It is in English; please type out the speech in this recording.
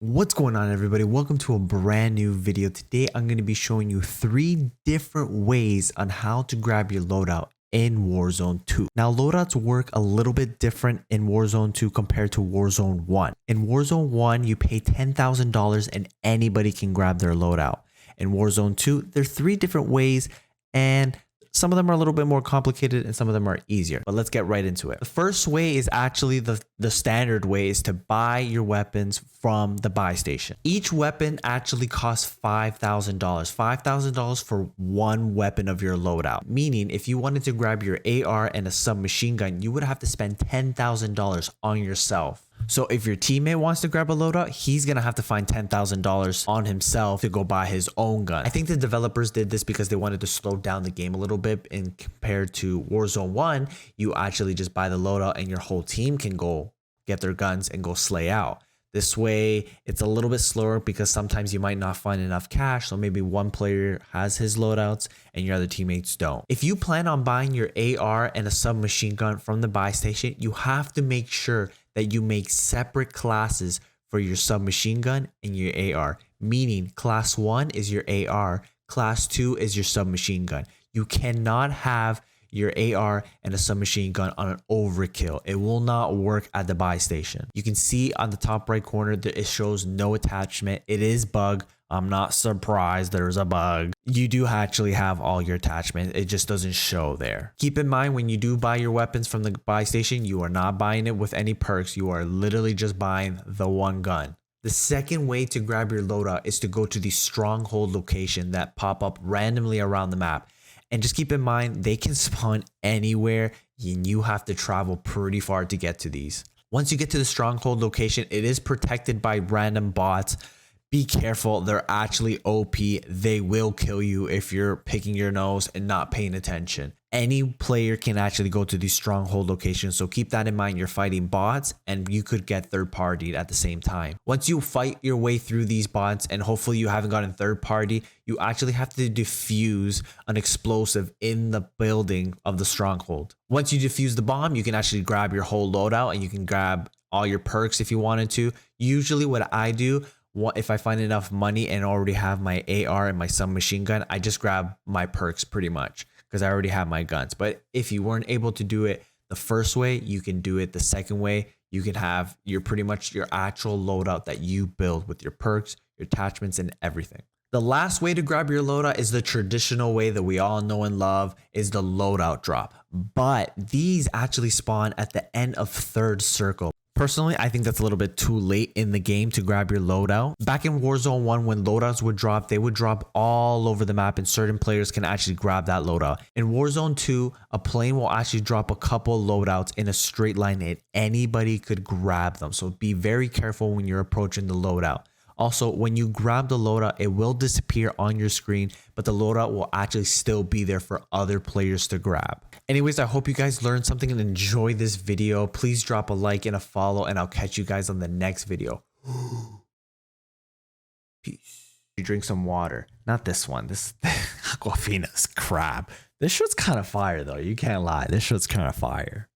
What's going on, everybody? Welcome to a brand new video. Today I'm going to be showing you 3 different ways on how to grab your loadout in Warzone 2. Now, loadouts work a little bit different in Warzone 2 compared to Warzone 1. In Warzone 1, you pay $10,000 and anybody can grab their loadout. In Warzone 2, there are 3 different ways, and some of them are a little bit more complicated and some of them are easier, but let's get right into it. The first way is actually the standard way, is to buy your weapons from the buy station. Each weapon actually costs $5,000. $5,000 for one weapon of your loadout. Meaning if you wanted to grab your AR and a submachine gun, you would have to spend $10,000 on yourself. So if your teammate wants to grab a loadout, he's going to have to find $10,000 on himself to go buy his own gun. I think the developers did this because they wanted to slow down the game a little bit, and compared to Warzone 1, you actually just buy the loadout and your whole team can go get their guns and go slay out. This way, it's a little bit slower because sometimes you might not find enough cash. So maybe one player has his loadouts and your other teammates don't. If you plan on buying your AR and a submachine gun from the buy station, you have to make sure that you make separate classes for your submachine gun and your AR. Meaning class 1 is your AR, class 2 is your submachine gun. You cannot have your AR and a submachine gun on an overkill. It will not work at the buy station. You can see on the top right corner that it shows no attachment. It is bug. I'm not surprised there's a bug. You do actually have all your attachments. It just doesn't show there. Keep in mind, when you do buy your weapons from the buy station, you are not buying it with any perks. You are literally just buying the one gun. The second way to grab your loadout is to go to the stronghold location that pop up randomly around the map. And just keep in mind, they can spawn anywhere and you have to travel pretty far to get to these. Once you get to the stronghold location, it is protected by random bots. Be careful, they're actually OP. They will kill you if you're picking your nose and not paying attention. Any player can actually go to these stronghold locations, so keep that in mind. You're fighting bots and you could get third partied at the same time. Once you fight your way through these bots and hopefully you haven't gotten third party, you actually have to defuse an explosive in the building of the stronghold. Once you defuse the bomb, you can actually grab your whole loadout and you can grab all your perks if you wanted to. Usually what I do, if I find enough money and already have my AR and my submachine gun, I just grab my perks pretty much because I already have my guns. But if you weren't able to do it the first way, you can do it the second way. You can have pretty much your actual loadout that you build with your perks, your attachments, and everything. The last way to grab your loadout is the traditional way that we all know and love, is the loadout drop. But these actually spawn at the end of third circle. Personally, I think that's a little bit too late in the game to grab your loadout. Back in Warzone 1, when loadouts would drop, they would drop all over the map and certain players can actually grab that loadout. In Warzone 2, a plane will actually drop a couple loadouts in a straight line and anybody could grab them. So be very careful when you're approaching the loadout. Also, when you grab the loadout, it will disappear on your screen, but the loadout will actually still be there for other players to grab. Anyways, I hope you guys learned something and enjoy this video. Please drop a like and a follow, and I'll catch you guys on the next video. Peace. You drink some water. Not this one. This Aquafina's crap. This shit's kind of fire, though. You can't lie. This shit's kind of fire.